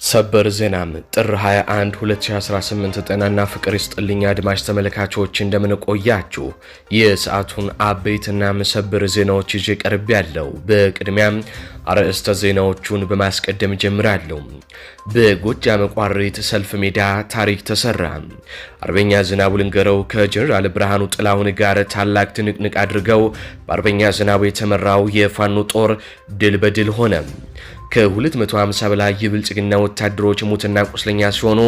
ሰበር ዜና ጥር 21 2018 ጤናና ፍቅር ይስጥልኝ አድማጭ ተመልካቾች እንደምን ቆያችሁ። የሰዓቱን አበይትና ሰበር ዜናዎች ይዤ ቀርብ ያለው። በቅድሚያም አርዕስተ ዜናዎቹን በማስቀደም ጀምራለሁ። በጎጃም ቋሪት ሰልፍ ሜዳ ታሪክ ተሰራ። አርበኛ ዝናቡ ልንገረው ከጀነራል ብርሃኑ ጥላሁን ጋር ታላቅ ትንቅንቅ አድርገው በአርበኛ ዝናቡ የተመራው የፋኖ ጦር ድል በድል ሆነ። ከ250 በላይ የብልጽግና ወታደሮች ሙትና ቁስለኛ ሲሆኑ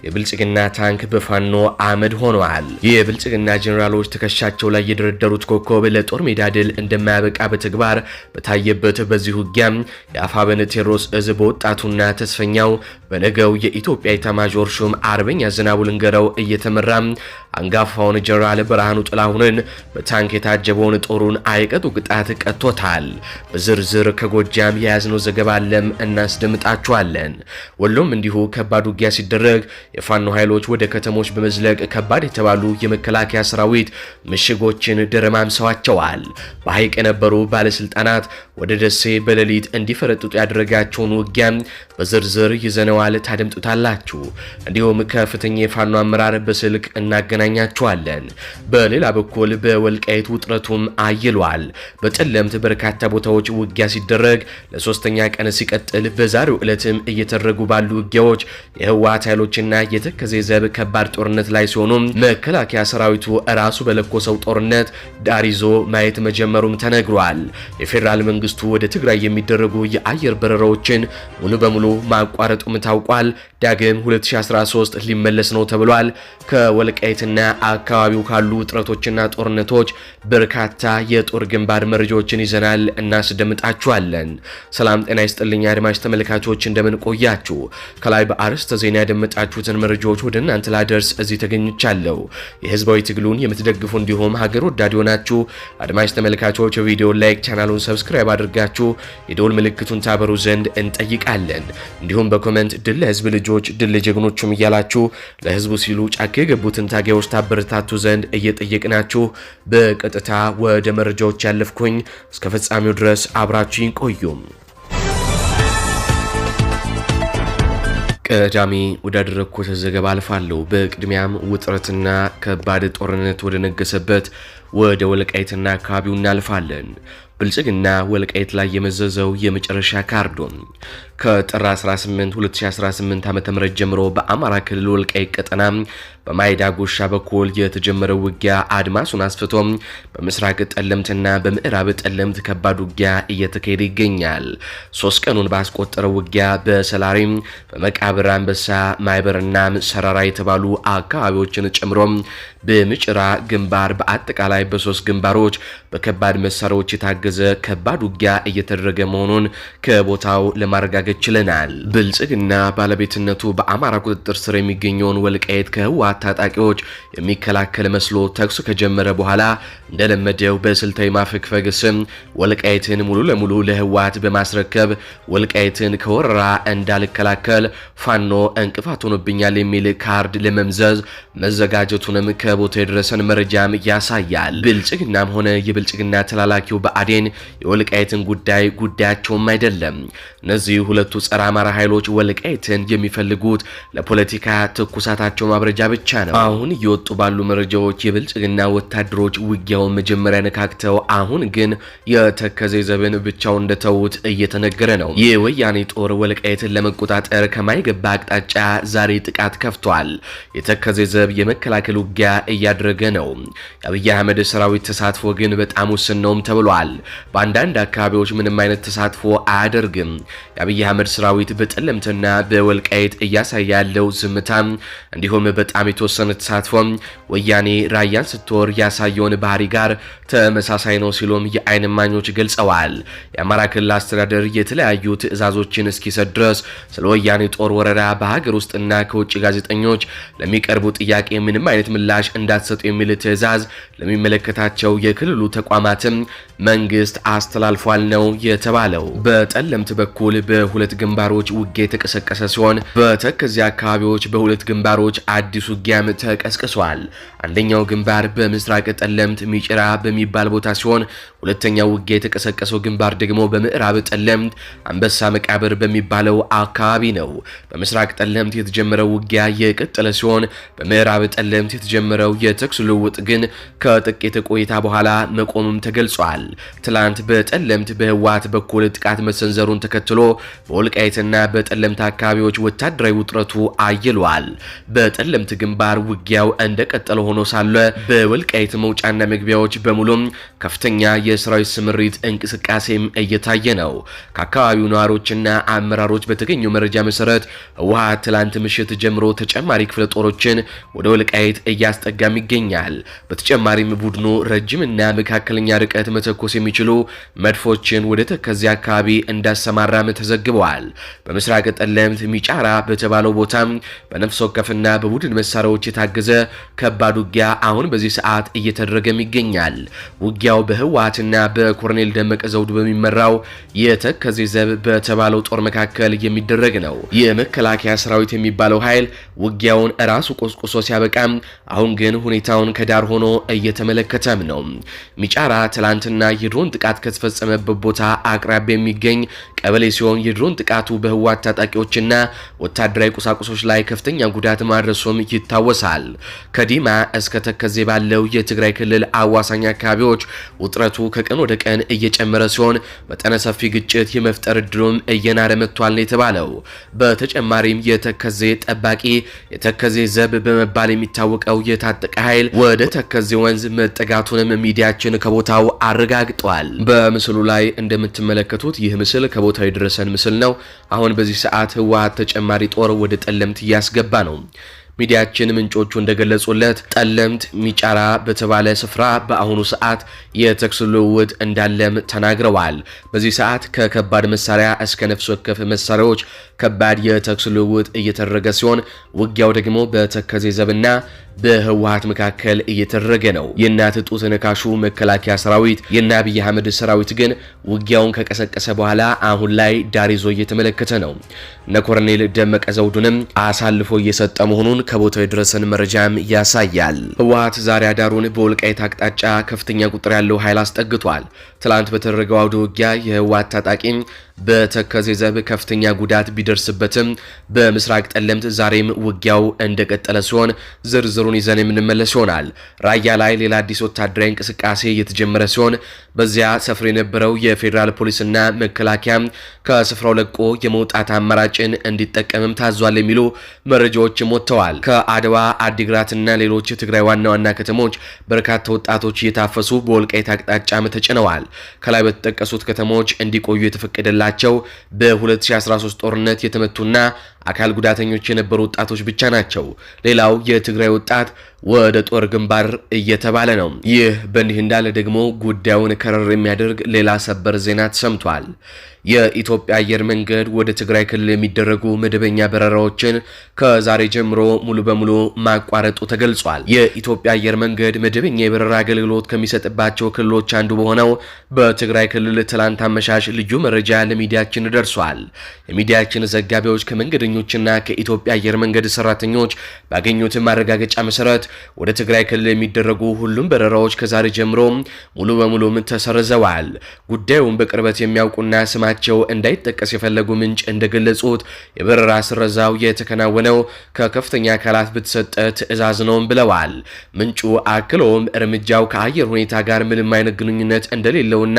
የብልጽግና ታንክ በፋኖ አመድ ሆነዋል። የብልጽግና ጀነራሎች ትከሻቸው ላይ የደረደሩት ኮከብ ለጦር ሜዳ ድል እንደማያበቃ በተግባር በታየበት በዚህ ውጊያ የአፋብኃኝ ቴዎድሮስ እዝ በወጣቱና ተስፈኛው በነገው የኢትዮጵያ ኤታማዦር ሹም አርበኛ ዝናቡ ልንገረው እየተመራ አንጋፋውን ጀነራል ብርሃኑ ጥላሁንን በታንክ የታጀበውን ጦሩን አይቀጡ ቅጣት ቀጥቶታል። በዝርዝር ከጎጃም የያዝነው ዘገባ ለም እናስደምጣችኋለን። ወሎም እንዲሁ ከባድ ውጊያ ሲደረግ የፋኖ ኃይሎች ወደ ከተሞች በመዝለቅ ከባድ የተባሉ የመከላከያ ሰራዊት ምሽጎችን ደረማምሰዋቸዋል። በሐይቅ የነበሩ ባለስልጣናት ወደ ደሴ በሌሊት እንዲፈረጥጡ ያደረጋቸውን ውጊያ በዝርዝር ይዘነዋል፣ ታደምጡታላችሁ። እንዲሁም ከፍተኛ የፋኖ አመራር በስልክ እናገናኛችኋለን። በሌላ በኩል በወልቃይት ውጥረቱም አይሏል። በጠለምት በርካታ ቦታዎች ውጊያ ሲደረግ ለሶስተኛ ቀን ሲቀጥል በዛሬው ዕለትም እየተደረጉ ባሉ ውጊያዎች የህወሓት ኃይሎችና የተከዜ ዘብ ከባድ ጦርነት ላይ ሲሆኑ መከላከያ ሰራዊቱ ራሱ በለኮሰው ጦርነት ዳር ይዞ ማየት መጀመሩም ተነግሯል። የፌዴራል መንግስቱ ወደ ትግራይ የሚደረጉ የአየር በረራዎችን ሙሉ በሙሉ ማቋረጡም ታውቋል። ዳግም 2013 ሊመለስ ነው ተብሏል። ከወልቃይትና አካባቢው ካሉ ውጥረቶችና ጦርነቶች በርካታ የጦር ግንባር መረጃዎችን ይዘናል፣ እናስደምጣችኋለን። ሰላም ጤና ይስጥልኝ አድማጭ ተመልካቾች እንደምን ቆያችሁ። ከላይ በአርዕስተ ዜና ያደመጣችሁትን መረጃዎች ወደ እናንተ ላደርስ እዚህ ተገኝቻለሁ። የህዝባዊ ትግሉን የምትደግፉ እንዲሁም ሀገር ወዳድ ሆናችሁ አድማጭ ተመልካቾች ቪዲዮ ላይክ፣ ቻናሉን ሰብስክራይብ አድርጋችሁ የደወል ምልክቱን ታበሩ ዘንድ እንጠይቃለን። እንዲሁም በኮሜንት ድል ለህዝብ ልጆች ድል ለጀግኖቹም እያላችሁ ለህዝቡ ሲሉ ጫካ የገቡትን ታጋዮች ታበረታቱ ዘንድ እየጠየቅናችሁ በቀጥታ ወደ መረጃዎች ያለፍኩኝ፣ እስከ ፍጻሜው ድረስ አብራችሁን ቆዩም። ቀዳሚ ወዳደረኩት ዘገባ አልፋለሁ። በቅድሚያም ውጥረትና ከባድ ጦርነት ወደ ነገሰበት ወደ ወልቃይትና አካባቢው እናልፋለን። ብልጽግና ወልቃይት ላይ የመዘዘው የመጨረሻ ካርዶን ከጥር 18 2018 ዓ.ም ጀምሮ በአማራ ክልል ወልቃይት ቀጠና በማይዳ ጎሻ በኩል የተጀመረው ውጊያ አድማሱን አስፍቶ በምስራቅ ጠለምትና በምዕራብ ጠለምት ከባድ ውጊያ እየተካሄደ ይገኛል። 3 ቀኑን ባስቆጠረው ውጊያ በሰላሪም በመቃብር አንበሳ ማይበርና ሰራራ የተባሉ አካባቢዎችን ጨምሮ በምጭራ ግንባር በአጠቃላይ በ3 ግንባሮች በከባድ መሳሪያዎች የታገዘ ከባድ ውጊያ እየተደረገ መሆኑን ከቦታው ለማረጋገጥ ችለናል። ብልጽግና ባለቤትነቱ በአማራ ቁጥጥር ስር የሚገኘውን ወልቃይት ከህወሓት ታጣቂዎች የሚከላከል መስሎ ተኩስ ከጀመረ በኋላ እንደለመደው በስልታዊ ማፈግፈግ ስም ወልቃይትን ሙሉ ለሙሉ ለህወሓት በማስረከብ ወልቃይትን ከወረራ እንዳልከላከል ፋኖ እንቅፋት ሆኖብኛል የሚል ካርድ ለመምዘዝ መዘጋጀቱንም ከቦታ የደረሰን መረጃም ያሳያል። ብልጽግናም ሆነ የብልጽግና ተላላኪው ብአዴን የወልቃይትን ጉዳይ ጉዳያቸውም አይደለም። እነዚህ ሁለቱ ጸረ አማራ ኃይሎች ወልቃይትን የሚፈልጉት ለፖለቲካ ትኩሳታቸው ማብረጃ ብቻ ነው። አሁን እየወጡ ባሉ መረጃዎች የብልጽግና ወታደሮች ውጊያውን መጀመሪያ ነካክተው አሁን ግን የተከዜ ዘብን ብቻው እንደተውት እየተነገረ ነው። የወያኔ ጦር ወልቃይትን ለመቆጣጠር ከማይገባ አቅጣጫ ዛሬ ጥቃት ከፍቷል። የተከዜ ዘብ የመከላከል ውጊያ እያደረገ ነው። የአብይ አህመድ ሰራዊት ተሳትፎ ግን በጣም ውስን ነውም ተብሏል። በአንዳንድ አካባቢዎች ምንም አይነት ተሳትፎ አያደርግም። የአብይ አህመድ ሰራዊት በጠለምትና በወልቃይት እያሳየ ያለው ዝምታ እንዲሁም በጣም የተወሰነ ተሳትፎ ወያኔ ራያን ስትወር ያሳየውን ባህሪ ጋር ተመሳሳይ ነው ሲሉም የአይን እማኞች ገልጸዋል። የአማራ ክልል አስተዳደር የተለያዩ ትዕዛዞችን እስኪሰጥ ድረስ ስለ ወያኔ ጦር ወረራ በሀገር ውስጥና ከውጭ ጋዜጠኞች ለሚቀርቡ ጥያቄ ምንም አይነት ምላሽ እንዳትሰጡ የሚል ትዕዛዝ ለሚመለከታቸው የክልሉ ተቋማትም መንገ መንግስት አስተላልፏል ነው የተባለው። በጠለምት በኩል በሁለት ግንባሮች ውጊያ የተቀሰቀሰ ሲሆን በተከዜ አካባቢዎች በሁለት ግንባሮች አዲስ ውጊያም ተቀስቅሷል። አንደኛው ግንባር በምስራቅ ጠለምት ሚጭራ በሚባል ቦታ ሲሆን ሁለተኛው ውጊያ የተቀሰቀሰው ግንባር ደግሞ በምዕራብ ጠለምት አንበሳ መቃብር በሚባለው አካባቢ ነው። በምስራቅ ጠለምት የተጀመረው ውጊያ የቀጠለ ሲሆን በምዕራብ ጠለምት የተጀመረው የተኩስ ልውውጥ ግን ከጥቂት ቆይታ በኋላ መቆሙም ተገልጿል። ትላንት በጠለምት በህወሓት በኩል ጥቃት መሰንዘሩን ተከትሎ በወልቃይትና በጠለምት አካባቢዎች ወታደራዊ ውጥረቱ አይሏል። በጠለምት ግንባር ውጊያው እንደቀጠለ ሆኖ ሳለ በወልቃይት መውጫና መግቢያዎች በሙሉም ከፍተኛ የሰራዊት ስምሪት እንቅስቃሴም እየታየ ነው። ከአካባቢው ነዋሪዎችና አመራሮች በተገኘው መረጃ መሰረት ህወሓት ትላንት ምሽት ጀምሮ ተጨማሪ ክፍለ ጦሮችን ወደ ወልቃይት እያስጠጋም ይገኛል። በተጨማሪም ቡድኑ ረጅምና መካከለኛ ርቀት መተኮስ የሚችሉ መድፎችን ወደ ተከዜ አካባቢ እንዳሰማራም ተዘግበዋል። በምስራቅ ጠለምት ሚጫራ በተባለው ቦታ በነፍስ ወከፍና በቡድን መሳሪያዎች የታገዘ ከባድ ውጊያ አሁን በዚህ ሰዓት እየተደረገም ይገኛል። ውጊያው በህወሓትና በኮሎኔል ደመቀ ዘውዱ በሚመራው የተከዜ ዘብ በተባለው ጦር መካከል የሚደረግ ነው። የመከላከያ ሰራዊት የሚባለው ኃይል ውጊያውን ራሱ ቆስቁሶ ሲያበቃም አሁን ግን ሁኔታውን ከዳር ሆኖ እየተመለከተም ነው። ሚጫራ ትላንትና የድሮን ጥቃት ከተፈጸመበት ቦታ አቅራቢያ የሚገኝ ቀበሌ ሲሆን የድሮን ጥቃቱ በህወሓት ታጣቂዎችና ወታደራዊ ቁሳቁሶች ላይ ከፍተኛ ጉዳት ማድረሱም ይታወሳል። ከዲማ እስከ ተከዜ ባለው የትግራይ ክልል አዋሳኝ አካባቢዎች ውጥረቱ ከቀን ወደ ቀን እየጨመረ ሲሆን መጠነ ሰፊ ግጭት የመፍጠር እድሉም እየናረ መጥቷል ነው የተባለው። በተጨማሪም የተከዜ ጠባቂ የተከዜ ዘብ በመባል የሚታወቀው የታጠቀ ኃይል ወደ ተከዜ ወንዝ መጠጋቱንም ሚዲያችን ከቦታው አረጋግጧል። በምስሉ ላይ እንደምትመለከቱት ይህ ምስል ከቦታው የደረሰን ምስል ነው። አሁን በዚህ ሰዓት ህወሓት ተጨማሪ ጦር ወደ ጠለምት እያስገባ ነው። ሚዲያችን ምንጮቹ እንደገለጹለት ጠለምት ሚጫራ በተባለ ስፍራ በአሁኑ ሰዓት የተኩስ ልውውጥ እንዳለም ተናግረዋል። በዚህ ሰዓት ከከባድ መሳሪያ እስከ ነፍስ ወከፍ መሳሪያዎች ከባድ የተኩስ ልውውጥ እየተደረገ ሲሆን ውጊያው ደግሞ በተከዜ ዘብና በህወሓት መካከል እየተደረገ ነው። የእናት ጡት ነካሹ መከላከያ ሰራዊት የእነ አብይ አህመድ ሰራዊት ግን ውጊያውን ከቀሰቀሰ በኋላ አሁን ላይ ዳር ይዞ እየተመለከተ ነው። እነ ኮሎኔል ደመቀ ዘውዱንም አሳልፎ እየሰጠ መሆኑን ከቦታው የደረሰን መረጃም ያሳያል። ህወሓት ዛሬ አዳሩን በወልቃይት አቅጣጫ ከፍተኛ ቁጥር ያለው ኃይል አስጠግቷል። ትላንት በተደረገው አውደ ውጊያ የህወሓት ታጣቂ በተከዜ ዘብ ከፍተኛ ጉዳት ቢደርስበትም በምስራቅ ጠለምት ዛሬም ውጊያው እንደቀጠለ ሲሆን ዝርዝሩን ይዘን የምንመለስ ይሆናል። ራያ ላይ ሌላ አዲስ ወታደራዊ እንቅስቃሴ እየተጀመረ ሲሆን በዚያ ሰፍሮ የነበረው የፌዴራል ፖሊስና መከላከያ ከስፍራው ለቆ የመውጣት አማራጭን እንዲጠቀምም ታዟል የሚሉ መረጃዎችም ወጥተዋል። ከአድዋ አዲግራትና ሌሎች የትግራይ ዋና ዋና ከተሞች በርካታ ወጣቶች እየታፈሱ በወልቃይት አቅጣጫም ተጭነዋል። ከላይ በተጠቀሱት ከተሞች እንዲቆዩ የተፈቀደላቸው በ2013 ጦርነት የተመቱና አካል ጉዳተኞች የነበሩ ወጣቶች ብቻ ናቸው። ሌላው የትግራይ ወጣት ወደ ጦር ግንባር እየተባለ ነው። ይህ በእንዲህ እንዳለ ደግሞ ጉዳዩን ከረር የሚያደርግ ሌላ ሰበር ዜና ተሰምቷል። የኢትዮጵያ አየር መንገድ ወደ ትግራይ ክልል የሚደረጉ መደበኛ በረራዎችን ከዛሬ ጀምሮ ሙሉ በሙሉ ማቋረጡ ተገልጿል። የኢትዮጵያ አየር መንገድ መደበኛ የበረራ አገልግሎት ከሚሰጥባቸው ክልሎች አንዱ በሆነው በትግራይ ክልል ትላንት አመሻሽ ልዩ መረጃ ለሚዲያችን ደርሷል። የሚዲያችን ዘጋቢዎች ከመንገደኞችና ከኢትዮጵያ አየር መንገድ ሰራተኞች ባገኙት ማረጋገጫ መሰረት ወደ ትግራይ ክልል የሚደረጉ ሁሉም በረራዎች ከዛሬ ጀምሮ ሙሉ በሙሉ ተሰርዘዋል። ጉዳዩን በቅርበት የሚያውቁና ስማቸው እንዳይጠቀስ የፈለጉ ምንጭ እንደገለጹት የበረራ ስረዛው የተከናወነው ከከፍተኛ አካላት በተሰጠ ትዕዛዝ ነው ብለዋል። ምንጩ አክሎም እርምጃው ከአየር ሁኔታ ጋር ምንም አይነት ግንኙነት እንደሌለውና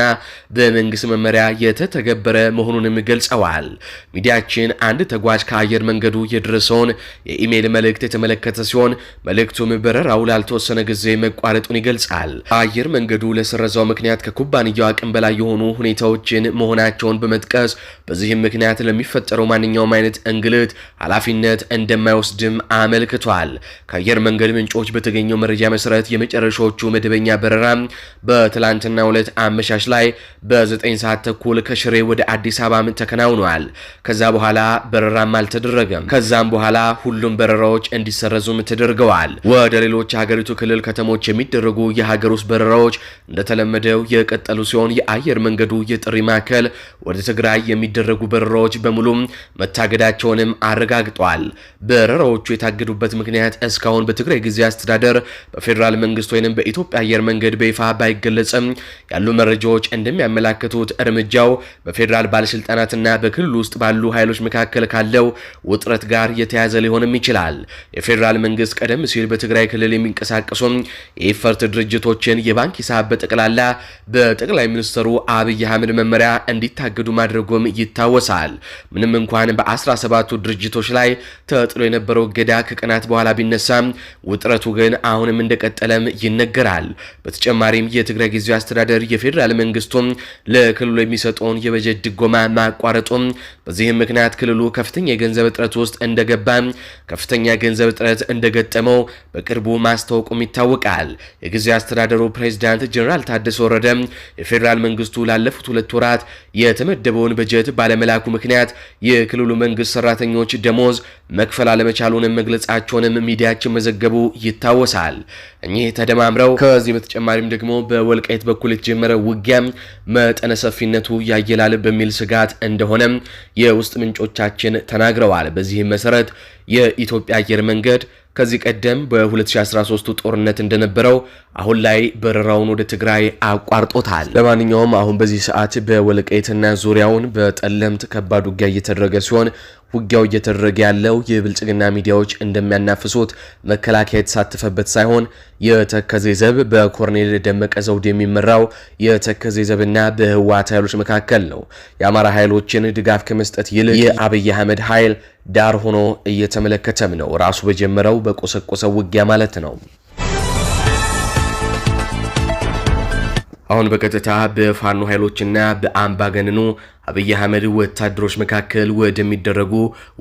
በመንግስት መመሪያ የተተገበረ መሆኑንም ገልጸዋል። ሚዲያችን አንድ ተጓዥ ከአየር መንገዱ የደረሰውን የኢሜይል መልእክት የተመለከተ ሲሆን መልእክቱም በረራው ላልተወሰነ ጊዜ መቋረጡን ይገልጻል። አየር መንገዱ ለስረዛው ምክንያት ከኩባንያው አቅም በላይ የሆኑ ሁኔታዎችን መሆናቸውን በመጥቀስ በዚህም ምክንያት ለሚፈጠረው ማንኛውም አይነት እንግልት ኃላፊነት እንደማይወስድም አመልክቷል። ከአየር መንገድ ምንጮች በተገኘው መረጃ መሰረት የመጨረሻዎቹ መደበኛ በረራ በትላንትናው ዕለት አመሻሽ ላይ በ9 ሰዓት ተኩል ከሽሬ ወደ አዲስ አበባ ተከናውኗል። ከዛ በኋላ በረራም አልተደረገም። ከዛም በኋላ ሁሉም በረራዎች እንዲሰረዙም ተደርገዋል። ወደ ሌሎች የሀገሪቱ ክልል ከተሞች የሚደረጉ የሀገር ውስጥ በረራዎች እንደተለመደው የቀጠሉ ሲሆን የአየር መንገዱ የጥሪ ማዕከል ወደ ትግራይ የሚደረጉ በረራዎች በሙሉ መታገዳቸውንም አረጋግጧል። በረራዎቹ የታገዱበት ምክንያት እስካሁን በትግራይ ጊዜያዊ አስተዳደር በፌዴራል መንግስት ወይም በኢትዮጵያ አየር መንገድ በይፋ ባይገለጽም ያሉ መረጃዎች እንደሚያመላክቱት እርምጃው በፌዴራል ባለስልጣናትና በክልሉ ውስጥ ባሉ ኃይሎች መካከል ካለው ውጥረት ጋር የተያዘ ሊሆንም ይችላል። የፌዴራል መንግስት ቀደም ሲል በትግራይ ክልል የሚንቀሳቀሱ የኢፈርት ድርጅቶችን የባንክ ሂሳብ በጠቅላላ በጠቅላይ ሚኒስትሩ አብይ አህመድ መመሪያ እንዲታገዱ ማድረጉም ይታወሳል። ምንም እንኳን በ17ቱ ድርጅቶች ላይ ተጥሎ የነበረው እገዳ ከቀናት በኋላ ቢነሳም ውጥረቱ ግን አሁንም እንደቀጠለም ይነገራል። በተጨማሪም የትግራይ ጊዜያዊ አስተዳደር የፌዴራል መንግስቱም ለክልሉ የሚሰጠውን የበጀት ድጎማ ማቋረጡም በዚህም ምክንያት ክልሉ ከፍተኛ የገንዘብ እጥረት ውስጥ እንደገባ ከፍተኛ ገንዘብ እጥረት እንደገጠመው በቅርቡ ማስታወቁም ይታወቃል። የጊዜያዊ አስተዳደሩ ፕሬዝዳንት ጀነራል ታደሰ ወረደ የፌዴራል መንግስቱ ላለፉት 2 ወራት የተመደበውን በጀት ባለመላኩ ምክንያት የክልሉ መንግስት ሰራተኞች ደሞዝ መክፈል አለመቻሉንም መግለጻቸውንም ሚዲያችን መዘገቡ ይታወሳል። እኚህ ተደማምረው ከዚህ በተጨማሪም ደግሞ በወልቃይት በኩል የተጀመረ ውጊያ መጠነ ሰፊነቱ ያየላል በሚል ስጋት እንደሆነ የውስጥ ምንጮቻችን ተናግረዋል። በዚህም መሰረት የኢትዮጵያ አየር መንገድ ከዚህ ቀደም በ2013 ጦርነት እንደነበረው አሁን ላይ በረራውን ወደ ትግራይ አቋርጦታል። ለማንኛውም አሁን በዚህ ሰዓት በወልቃይትና ዙሪያውን በጠለምት ከባድ ውጊያ እየተደረገ ሲሆን ውጊያው እየተደረገ ያለው የብልጽግና ሚዲያዎች እንደሚያናፍሱት መከላከያ የተሳተፈበት ሳይሆን የተከዜ ዘብ በኮርኔል ደመቀ ዘውድ የሚመራው የተከዜ ዘብና በህወሓት ኃይሎች መካከል ነው። የአማራ ኃይሎችን ድጋፍ ከመስጠት ይልቅ የአብይ አህመድ ኃይል ዳር ሆኖ እየተመለከተም ነው። ራሱ በጀመረው በቆሰቆሰው ውጊያ ማለት ነው። አሁን በቀጥታ በፋኖ ኃይሎችና በአምባገነኑ አብይ አህመድ ወታደሮች መካከል ወደሚደረጉ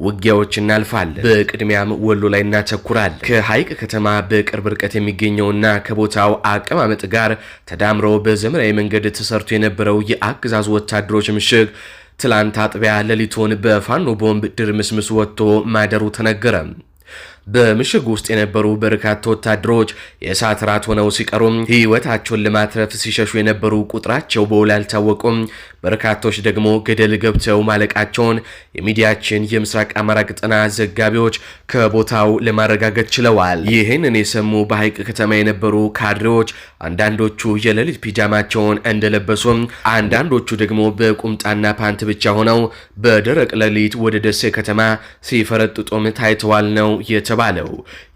ውጊያዎች እናልፋለን። በቅድሚያም ወሎ ላይ እናተኩራለን። ከሐይቅ ከተማ በቅርብ ርቀት የሚገኘውና ከቦታው አቀማመጥ ጋር ተዳምሮ በዘመናዊ መንገድ ተሰርቶ የነበረው የአገዛዙ ወታደሮች ምሽግ ትላንት አጥቢያ ሌሊቱን በፋኖ ቦምብ ድርምስምስ ወጥቶ ማደሩ ተነገረ። በምሽግ ውስጥ የነበሩ በርካታ ወታደሮች የእሳት ራት ሆነው ሲቀሩም ህይወታቸውን ለማትረፍ ሲሸሹ የነበሩ ቁጥራቸው በውል አልታወቁም። በርካቶች ደግሞ ገደል ገብተው ማለቃቸውን የሚዲያችን የምስራቅ አማራ ቀጠና ዘጋቢዎች ከቦታው ለማረጋገጥ ችለዋል። ይህንን የሰሙ በሐይቅ ከተማ የነበሩ ካድሬዎች አንዳንዶቹ የሌሊት ፒጃማቸውን እንደለበሱም፣ አንዳንዶቹ ደግሞ በቁምጣና ፓንት ብቻ ሆነው በደረቅ ሌሊት ወደ ደሴ ከተማ ሲፈረጥጡም ታይተዋል ነው የተባለው።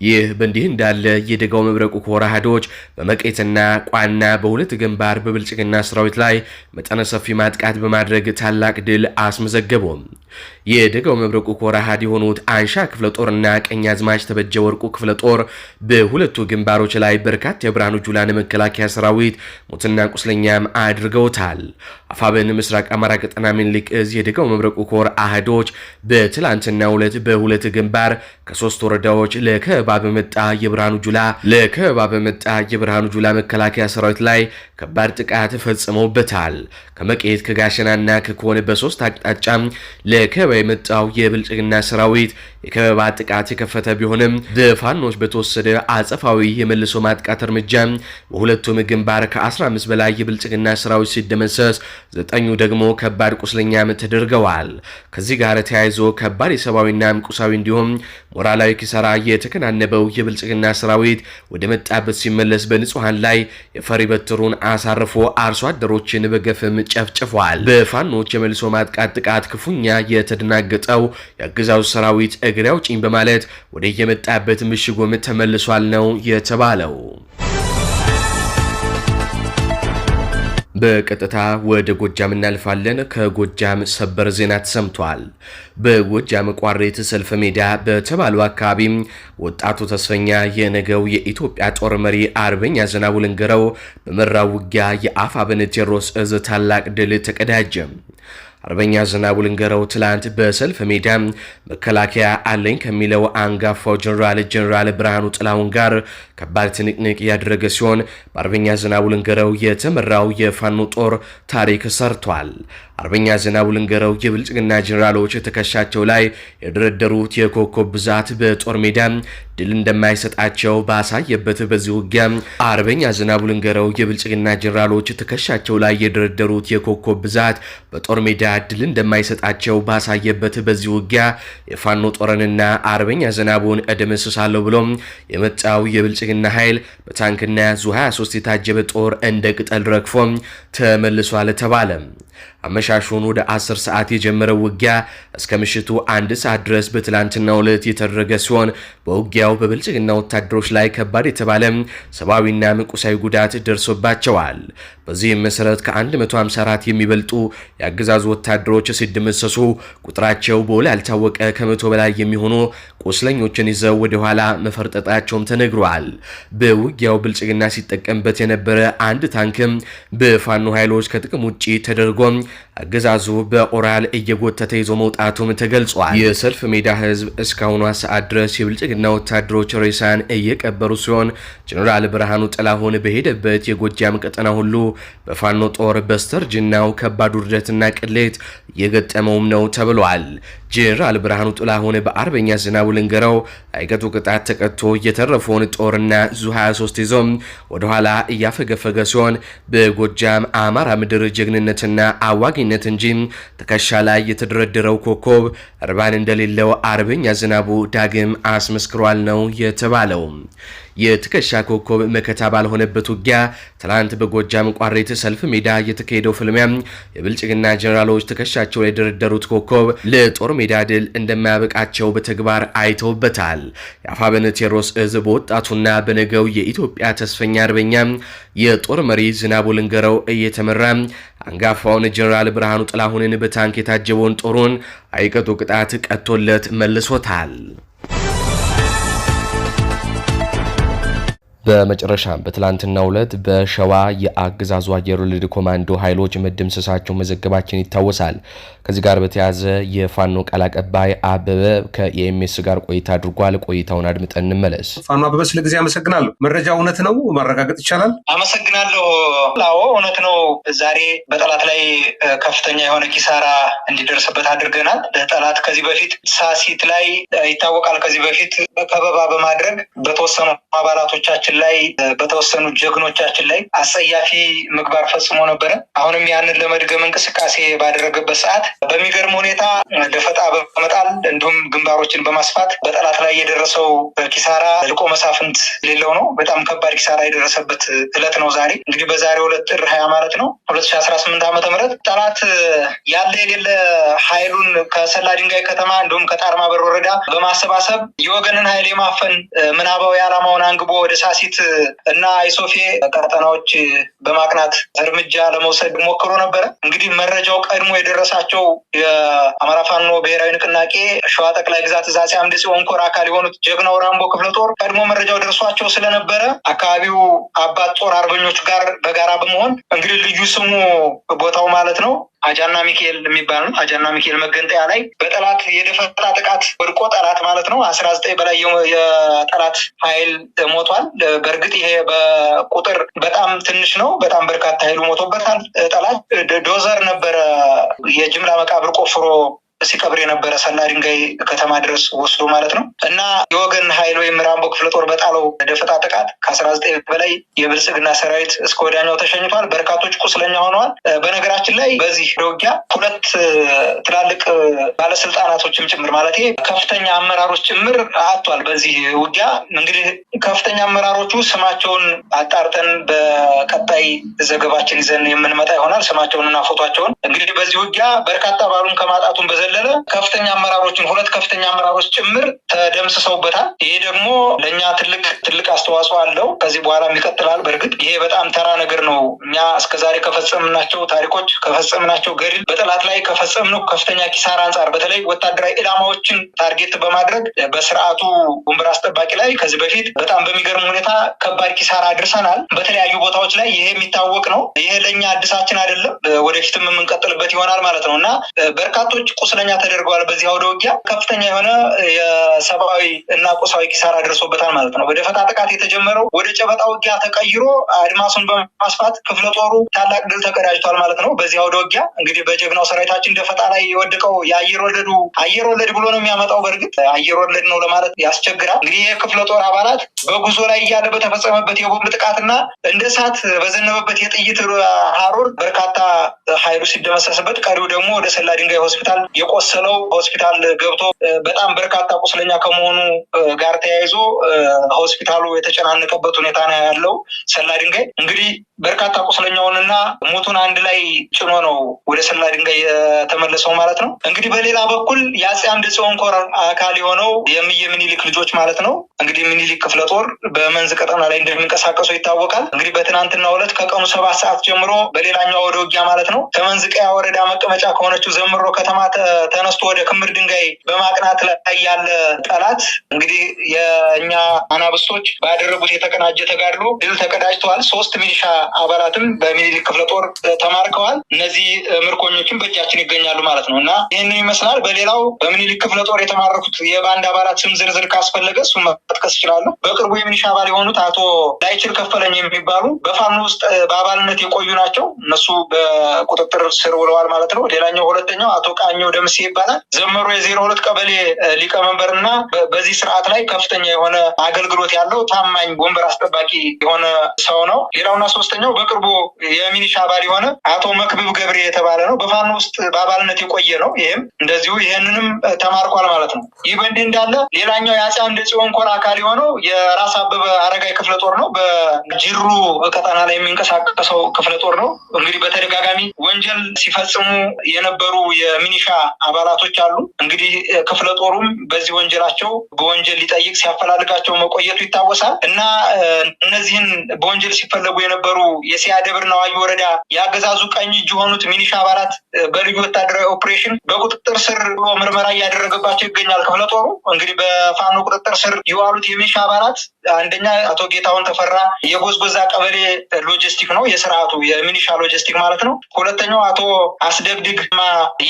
ይህ በእንዲህ እንዳለ የደጋው መብረቁ ኮር አሃዶች በመቄትና ቋና በሁለት ግንባር በብልጽግና ሰራዊት ላይ መጠነ ሰፊ ማጥቃት በማድረግ ታላቅ ድል አስመዘገቡ። የደጋው መብረቁ ኮር አሃድ የሆኑት አንሻ ክፍለ ጦርና ቀኛዝማች ተበጀ ወርቁ ክፍለ ጦር በሁለቱ ግንባሮች ላይ በርካታ የብርሃኑ ጁላን መከላከያ ሰራዊት ሞትና ቁስለኛም አድርገውታል። አፋብን ምስራቅ አማራ ቀጠና ምኒልክ እዝ የደጋው መብረቁ ኮር አሃዶች በትላንትናው ዕለት በሁለት ግንባር ከ3 ወረዳዎች ለከበባ በመጣ የብርሃኑ ጁላ መከላከያ ሰራዊት ላይ ከባድ ጥቃት ፈጽመውበታል። ከመቄት ከጋሸናና ከኮነ በ3 አቅጣጫ ለከበባ የመጣው የብልጽግና ሰራዊት የከበባ ጥቃት የከፈተ ቢሆንም በፋኖች በተወሰደ አጸፋዊ የመልሶ ማጥቃት እርምጃ በሁለቱም ግንባር ከ15 በላይ የብልጽግና ሰራዊት ሲደመሰስ 9 ደግሞ ከባድ ቁስለኛም ተደርገዋል። ከዚህ ጋር ተያይዞ ከባድ የሰብአዊና ቁሳዊ እንዲሁም ሞራላዊ ኪሳራ የተከናነበው የብልጽግና ሰራዊት ወደ መጣበት ሲመለስ በንጹሃን ላይ የፈሪ በትሩን አሳርፎ አርሶ አደሮችን በገፍም ጨፍጭፏል። በፋኖች የመልሶ ማጥቃት ጥቃት ክፉኛ የተደናገጠው የአገዛዙ ሰራዊት እግሬ አውጪኝ በማለት ወደ የመጣበት ምሽጎም ተመልሷል ነው የተባለው። በቀጥታ ወደ ጎጃም እናልፋለን። ከጎጃም ሰበር ዜና ተሰምቷል። በጎጃም ቋሪት ሰልፍ ሜዳ በተባለው አካባቢ ወጣቱ ተስፈኛ የነገው የኢትዮጵያ ጦር መሪ አርበኛ ዝናቡ ልንገረው በመራው ውጊያ የአፋብን ቴዎድሮስ እዝ ታላቅ ድል ተቀዳጀ። አርበኛ ዝናቡ ልንገረው ትላንት በሰልፍ ሜዳ መከላከያ አለኝ ከሚለው አንጋፋው ጀነራል ብርሃኑ ጥላሁን ጋር ከባድ ትንቅንቅ ያደረገ ሲሆን በአርበኛ ዝናቡ ልንገረው የተመራው የፋኖ ጦር ታሪክ ሰርቷል። አርበኛ ዝናቡ ልንገረው የብልጽግና ጄኔራሎች ትከሻቸው ላይ የደረደሩት የኮከብ ብዛት በጦር ሜዳ ድል እንደማይሰጣቸው ባሳየበት በዚህ ውጊያ አርበኛ ዝናቡ ልንገረው የብልጽግና ጄኔራሎች ትከሻቸው ላይ የደረደሩት የኮከብ ብዛት በጦር ሜዳ ድል እንደማይሰጣቸው ባሳየበት በዚህ ውጊያ የፋኖ ጦርንና አርበኛ ዝናቡን እደመስሳለሁ ብሎ የመጣው የብልጽግና ኃይል በታንክና ዙ23 የታጀበ ጦር እንደ ቅጠል ረግፎ ተመልሷል ተባለ። አመሻሹን ወደ 10 ሰዓት የጀመረው ውጊያ እስከ ምሽቱ 1 ሰዓት ድረስ በትላንትናው ዕለት የተደረገ ሲሆን በውጊያው በብልጽግና ወታደሮች ላይ ከባድ የተባለ ሰብአዊና ቁሳዊ ጉዳት ደርሶባቸዋል። በዚህም መሰረት ከ154 የሚበልጡ የአገዛዙ ወታደሮች ሲደመሰሱ ቁጥራቸው በውል ያልታወቀ ከመቶ በላይ የሚሆኑ ቁስለኞችን ይዘው ወደ ኋላ መፈርጠጣቸውም ተነግሯል። በውጊያው ብልጽግና ሲጠቀምበት የነበረ አንድ ታንክም በፋኖ ኃይሎች ከጥቅም ውጪ ተደርጎ አገዛዙ በኦራል እየጎተተ ይዞ መውጣቱም ተገልጿል። የሰልፍ ሜዳ ህዝብ እስካሁኗ ሰዓት ድረስ የብልጽግና ወታደሮች ሬሳን እየቀበሩ ሲሆን ጀነራል ብርሃኑ ጥላሁን በሄደበት የጎጃም ቀጠና ሁሉ በፋኖ ጦር በስተርጅናው ከባድ ውርደትና ቅሌት እየገጠመውም ነው ተብሏል። ጀነራል ብርሃኑ ጥላሁን በአርበኛ ዝናቡ ልንገረው አይቀጡ ቅጣት ተቀጥቶ የተረፈውን ጦርና ዙ23 ይዞ ወደኋላ እያፈገፈገ ሲሆን በጎጃም አማራ ምድር ጀግንነትና አዋጊነት እንጂ ትከሻ ላይ የተደረደረው ኮከብ እርባን እንደሌለው አርበኛ ዝናቡ ዳግም አስመስክሯል ነው የተባለው። የትከሻ ኮከብ መከታ ባልሆነበት ውጊያ ትላንት በጎጃም ቋሪት ሰልፍ ሜዳ የተካሄደው ፍልሚያ የብልጽግና ጄኔራሎች ትከሻቸው ላይ የደረደሩት ኮከብ ለጦር ሜዳ ድል እንደማያበቃቸው በተግባር አይተውበታል። የአፋብኃይል ቴዎድሮስ እዝ በወጣቱና በነገው የኢትዮጵያ ተስፈኛ አርበኛ የጦር መሪ ዝናቡ ልንገረው እየተመራ አንጋፋውን ጄኔራል ብርሃኑ ጥላሁንን በታንክ የታጀበውን ጦሩን አይቀጡ ቅጣት ቀጥቶለት መልሶታል። በመጨረሻም በትላንትናው ዕለት በሸዋ የአገዛዙ አየር ወለድ ኮማንዶ ኃይሎች መደምሰሳቸው መዘገባችን ይታወሳል። ከዚህ ጋር በተያያዘ የፋኖ ቃል አቀባይ አበበ ከኢኤምኤስ ጋር ቆይታ አድርጓል። ቆይታውን አድምጠን እንመለስ። ፋኖ አበበ ስለ ጊዜ አመሰግናለሁ። መረጃ እውነት ነው ማረጋገጥ ይቻላል? አመሰግናለሁ። አዎ እውነት ነው። ዛሬ በጠላት ላይ ከፍተኛ የሆነ ኪሳራ እንዲደርስበት አድርገናል። ጠላት ከዚህ በፊት ሳሲት ላይ ይታወቃል። ከዚህ በፊት ከበባ በማድረግ በተወሰኑ አባላቶቻችን ላይ በተወሰኑ ጀግኖቻችን ላይ አጸያፊ ምግባር ፈጽሞ ነበረ። አሁንም ያንን ለመድገም እንቅስቃሴ ባደረገበት ሰዓት በሚገርም ሁኔታ ደፈጣ በመጣል እንዲሁም ግንባሮችን በማስፋት በጠላት ላይ የደረሰው ኪሳራ ልቆ መሳፍንት ሌለው ነው። በጣም ከባድ ኪሳራ የደረሰበት ዕለት ነው ዛሬ። እንግዲህ በዛሬው ዕለት ጥር 20 ማለት ነው 2018 ዓ.ም ጠላት ያለ የሌለ ኃይሉን ከሰላ ድንጋይ ከተማ እንዲሁም ከጣርማ በር ወረዳ በማሰባሰብ የወገንን ኃይል የማፈን ምናባዊ ዓላማውን አንግቦ ወደ ሳሲት እና አይሶፌ ቀጠናዎች በማቅናት እርምጃ ለመውሰድ ሞክሮ ነበረ። እንግዲህ መረጃው ቀድሞ የደረሳቸው የአማራ ፋኖ ብሔራዊ ንቅናቄ ሸዋ ጠቅላይ ግዛት እዝ አፄ አምደ ጽዮን ኮር አካል የሆኑት ጀግናው ራምቦ ክፍለ ጦር ቀድሞ መረጃው ደርሷቸው ስለነበረ አካባቢው አባት ጦር አርበኞች ጋር በጋራ በመሆን እንግዲህ ልዩ ስሙ ቦታው ማለት ነው አጃና ሚካኤል የሚባል ነው። አጃና ሚካኤል መገንጠያ ላይ በጠላት የደፈጣ ጥቃት ወድቆ ጠላት ማለት ነው 19 በላይ የጠላት ኃይል ሞቷል። በእርግጥ ይሄ በቁጥር በጣም ትንሽ ነው። በጣም በርካታ ኃይሉ ሞቶበታል። ጠላት ዶዘር ነበረ የጅምላ መቃብር ቆፍሮ ሲቀብር የነበረ ሰላ ድንጋይ ከተማ ድረስ ወስዶ ማለት ነው። እና የወገን ኃይል ወይም ራምቦ ክፍለ ጦር በጣለው ደፈጣ ጥቃት ከ19 በላይ የብልጽግና ሰራዊት እስከ ወዲያኛው ተሸኝቷል። በርካቶች ቁስለኛ ሆነዋል። በነገራችን ላይ በዚህ ውጊያ ሁለት ትላልቅ ባለስልጣናቶችም ጭምር ማለት ከፍተኛ አመራሮች ጭምር አጥቷል። በዚህ ውጊያ እንግዲህ ከፍተኛ አመራሮቹ ስማቸውን አጣርተን በቀጣይ ዘገባችን ይዘን የምንመጣ ይሆናል። ስማቸውንና ፎቶቸውን እንግዲህ በዚህ ውጊያ በርካታ ባሉን ከማጣቱን በዘለለ ከፍተኛ አመራሮችን ሁለት ከፍተኛ አመራሮች ጭምር ተደምስሰውበታል። ይሄ ደግሞ ለኛ ትልቅ አስተዋጽኦ አለው። ከዚህ በኋላም ይቀጥላል። በእርግጥ ይሄ በጣም ተራ ነገር ነው። እኛ እስከዛሬ ከፈጸምናቸው ታሪኮች ከፈጸምናቸው ገድል በጠላት ላይ ከፈጸምነው ከፍተኛ ኪሳራ አንጻር በተለይ ወታደራዊ ኢላማዎችን ታርጌት በማድረግ በስርዓቱ ወንበር አስጠባቂ ላይ ከዚህ በፊት በጣም በሚገርም ሁኔታ ከባድ ኪሳራ አድርሰናል። በተለያዩ ቦታዎች ላይ ይሄ የሚታወቅ ነው። ይሄ ለኛ አዲሳችን አይደለም። ወደፊትም የምንቀጥልበት ይሆናል ማለት ነው እና በርካቶች ቁስለኛ ተደርገዋል። በዚህ አውደ ውጊያ ከፍተኛ የሆነ የሰብአዊ እና ቁሳዊ ኪሳራ ደርሶበታል ማለት ነው። በደፈጣ ጥቃት የተጀመረው ወደ ጨበጣ ውጊያ ተቀይሮ አድማሱን በማስፋት ክፍለ ጦሩ ታላቅ ድል ተቀዳጅቷል ማለት ነው። በዚህ አውደ ውጊያ እንግዲህ በጀግናው ሰራዊታችን ደፈጣ ላይ የወደቀው የአየር ወለድ ብሎ ነው የሚያመጣው። በእርግጥ አየር ወለድ ነው ለማለት ያስቸግራል። እንግዲህ የክፍለ ጦር አባላት በጉዞ ላይ እያለ በተፈጸመበት የቦምብ ጥቃትና እንደ እሳት በዘነበበት የጥይት ሀሩር በርካታ ኃይሉ ሲደመሰስበት፣ ቀሪው ደግሞ ወደ ሰላ ድንጋይ ሆስፒታል የቆሰለው ሆስፒታል ገብቶ በጣም በርካታ ቁስለኛ ከመሆኑ ጋር ተያይዞ ሆስፒታሉ የተጨናነቀበት ሁኔታ ነው ያለው። ሰላ ድንጋይ እንግዲህ በርካታ ቁስለኛውንና ሞቱን አንድ ላይ ጭኖ ነው ወደ ሰላ ድንጋይ የተመለሰው ማለት ነው። እንግዲህ በሌላ በኩል የአፄ አምደ ጽዮን ኮር አካል የሆነው የእምዬ ምኒልክ ልጆች ማለት ነው እንግዲህ ምኒልክ ክፍለ ጦር በመንዝ ቀጠና ላይ እንደሚንቀሳቀሱ ይታወቃል። እንግዲህ በትናንትናው ዕለት ከቀኑ 7 ሰዓት ጀምሮ በሌላኛው ወደ ውጊያ ማለት ነው ከመንዝ ቀያ ወረዳ መቀመጫ ከሆነችው ዘምሮ ከተማ ተነስቶ ወደ ክምር ድንጋይ በማቅናት ላይ ያለ ጠላት እንግዲህ የእኛ አናብስቶች ባደረጉት የተቀናጀ ተጋድሎ ድል ተቀዳጅተዋል። 3 ሚሊሻ አባላትም በሚኒሊክ ክፍለ ጦር ተማርከዋል። እነዚህ ምርኮኞችም በእጃችን ይገኛሉ ማለት ነው እና ይህንን ይመስላል። በሌላው በሚኒሊክ ክፍለ ጦር የተማረኩት የባንድ አባላት ስም ዝርዝር ካስፈለገ እሱ መጥቀስ ይችላሉ። በቅርቡ የሚሊሻ አባል የሆኑት አቶ ላይችል ከፈለኝ የሚባሉ በፋኖ ውስጥ በአባልነት የቆዩ ናቸው። እነሱ በቁጥጥር ስር ውለዋል ማለት ነው። ሌላኛው ሁለተኛው አቶ ቃኘው ደምሴ ይባላል። ዘመሩ የ02 ቀበሌ ሊቀመንበርና በዚህ ስርዓት ላይ ከፍተኛ የሆነ አገልግሎት ያለው ታማኝ ወንበር አስጠባቂ የሆነ ሰው ነው። ሌላውና ሶስተኛው በቅርቡ የሚሊሻ አባል የሆነ አቶ መክብብ ገብሬ የተባለ ነው። በፋኖ ውስጥ በአባልነት የቆየ ነው። ይህም እንደዚሁ ይህንንም ተማርኳል ማለት ነው። ይህ በእንዲህ እንዳለ ሌላኛው የአፄ አምደ ጽዮን ኮር አካል የሆነው የራስ አበበ አረጋይ ክፍለ ጦር ነው። በጅሩ ቀጠና ላይ የሚንቀሳቀሰው ክፍለ ጦር ነው። እንግዲህ በተደጋጋሚ ወንጀል ሲፈጽሙ የነበሩ የሚሊሻ አባላቶች አሉ። እንግዲህ ክፍለ ጦሩም በዚህ ወንጀላቸው በወንጀል ሊጠይቅ ሲያፈላልጋቸው መቆየቱ ይታወሳል እና እነዚህን በወንጀል ሲፈለጉ የነበሩ የሲያ ደብር ነዋይ ወረዳ የአገዛዙ ቀኝ እጅ የሆኑት ሚሊሻ አባላት በልዩ ወታደራዊ ኦፕሬሽን በቁጥጥር ስር ብሎ ምርመራ እያደረገባቸው ይገኛል። ክፍለ ጦሩ እንግዲህ በፋኖ ቁጥጥር ስር የዋሉት የሚሊሻ አባላት አንደኛ አቶ ጌታሁን ተፈራ የጎዝጎዛ ቀበሌ ሎጂስቲክ ነው፣ የስርዓቱ የሚሊሻ ሎጂስቲክ ማለት ነው። ሁለተኛው አቶ አስደግድግ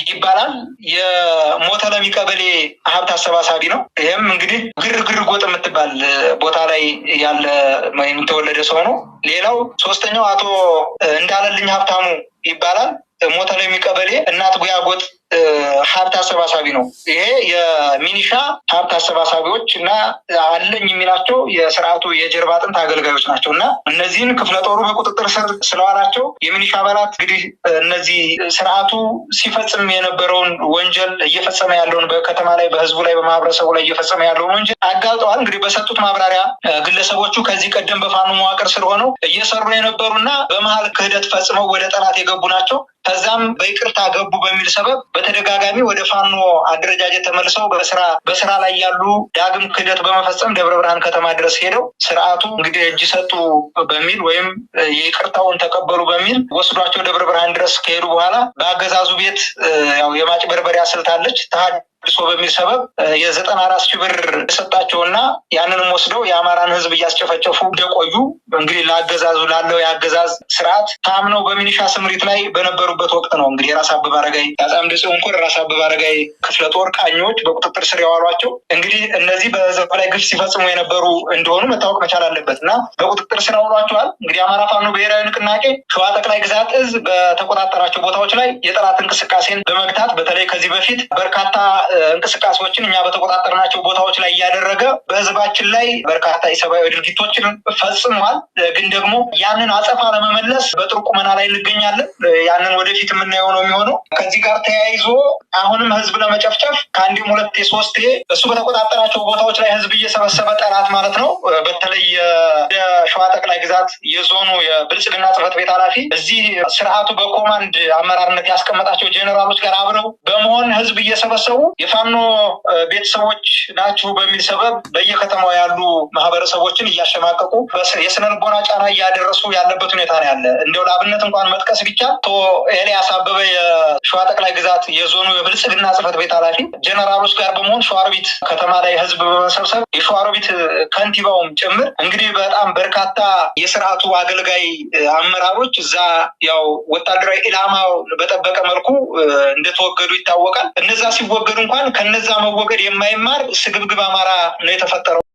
ይባላል፣ የሞተለሚ ቀበሌ ሀብት አሰባሳቢ ነው። ይህም እንግዲህ ግርግር ጎጥ የምትባል ቦታ ላይ ያለ የተወለደ ሰው ነው። ሌላው ሶስተኛው አቶ እንዳለልኝ ሀብታሙ ይባላል፣ ሞተለሚ ቀበሌ እናት ጉያ ጎጥ ሀብት አሰባሳቢ ነው። ይሄ የሚኒሻ ሀብት አሰባሳቢዎች እና አለኝ የሚላቸው የስርዓቱ የጀርባ አጥንት አገልጋዮች ናቸው እና እነዚህን ክፍለ ጦሩ በቁጥጥር ስር ስለዋላቸው የሚኒሻ አባላት እንግዲህ እነዚህ ስርዓቱ ሲፈጽም የነበረውን ወንጀል እየፈጸመ ያለውን በከተማ ላይ በህዝቡ ላይ በማህበረሰቡ ላይ እየፈጸመ ያለውን ወንጀል አጋልጠዋል። እንግዲህ በሰጡት ማብራሪያ ግለሰቦቹ ከዚህ ቀደም በፋኖ መዋቅር ስር ሆነው እየሰሩ የነበሩና በመሀል ክህደት ፈጽመው ወደ ጠላት የገቡ ናቸው። ከዛም በይቅርታ ገቡ በሚል ሰበብ በተደጋጋሚ ወደ ፋኖ አደረጃጀት ተመልሰው በስራ ላይ ያሉ ዳግም ክህደት በመፈጸም ደብረ ብርሃን ከተማ ድረስ ሄደው ስርዓቱ እንግዲህ እጅ ሰጡ በሚል ወይም የይቅርታውን ተቀበሉ በሚል ወስዷቸው ደብረ ብርሃን ድረስ ከሄዱ በኋላ በአገዛዙ ቤት ያው የማጭበርበሪያ ስልት አለች ተሃድሶ በሚል ሰበብ የ94 ሺህ ብር የሰጣቸውና ያንንም ወስደው የአማራን ህዝብ እያስጨፈጨፉ እንደቆዩ እንግዲህ ለአገዛዙ ላለው የአገዛዝ ስርዓት ታምነው በሚኒሻ ስምሪት ላይ በነበሩበት ወቅት ነው እንግዲህ የራስ አበበ አረጋይ የአፄ አምደ ጽዮን ኮር ራስ አበበ አረጋይ ክፍለ ጦር ቃኞች በቁጥጥር ስር ያዋሏቸው። እንግዲህ እነዚህ በህዝብ ላይ ግፍ ሲፈጽሙ የነበሩ እንደሆኑ መታወቅ መቻል አለበት እና በቁጥጥር ስር አውሏቸዋል። እንግዲህ አማራ ፋኖ ብሔራዊ ንቅናቄ ሸዋ ጠቅላይ ግዛት እዝ በተቆጣጠራቸው ቦታዎች ላይ የጠላት እንቅስቃሴን በመግታት በተለይ ከዚህ በፊት በርካታ እንቅስቃሴዎችን እኛ በተቆጣጠርናቸው ቦታዎች ላይ እያደረገ በህዝባችን ላይ በርካታ የሰብአዊ ድርጊቶችን ፈጽሟል። ግን ደግሞ ያንን አጸፋ ለመመለስ በጥሩ ቁመና ላይ እንገኛለን። ያንን ወደፊት የምናየው ነው የሚሆነው። ከዚህ ጋር ተያይዞ አሁንም ህዝብ ለመጨፍጨፍ ከአንዴም ሁለቴ ሶስቴ እሱ በተቆጣጠራቸው ቦታዎች ላይ ህዝብ እየሰበሰበ ጠላት ማለት ነው። በተለይ የሸዋ ጠቅላይ ግዛት የዞኑ የብልጽግና ጽሕፈት ቤት ኃላፊ እዚህ ስርዓቱ በኮማንድ አመራርነት ያስቀመጣቸው ጄኔራሎች ጋር አብረው በመሆን ህዝብ እየሰበሰቡ የፋኖ ቤተሰቦች ናችሁ በሚል ሰበብ በየከተማው ያሉ ማህበረሰቦችን እያሸማቀቁ የስነ ልቦና ጫና እያደረሱ ያለበት ሁኔታ ነው ያለ። እንደው ለአብነት እንኳን መጥቀስ ቢቻል ኤልያስ አበበ የሸዋ ጠቅላይ ግዛት የዞኑ የብልጽግና ጽሕፈት ቤት ኃላፊ ጀነራሎች ጋር በመሆን ሸዋሮቢት ከተማ ላይ ህዝብ በመሰብሰብ የሸዋሮቢት ከንቲባውም ጭምር እንግዲህ በጣም በርካታ የስርዓቱ አገልጋይ አመራሮች እዛ ያው ወታደራዊ ኢላማው በጠበቀ መልኩ እንደተወገዱ ይታወቃል። እነዛ ሲወገዱ እንኳን ከነዛ መወገድ የማይማር ስግብግብ አማራ ነው የተፈጠረው።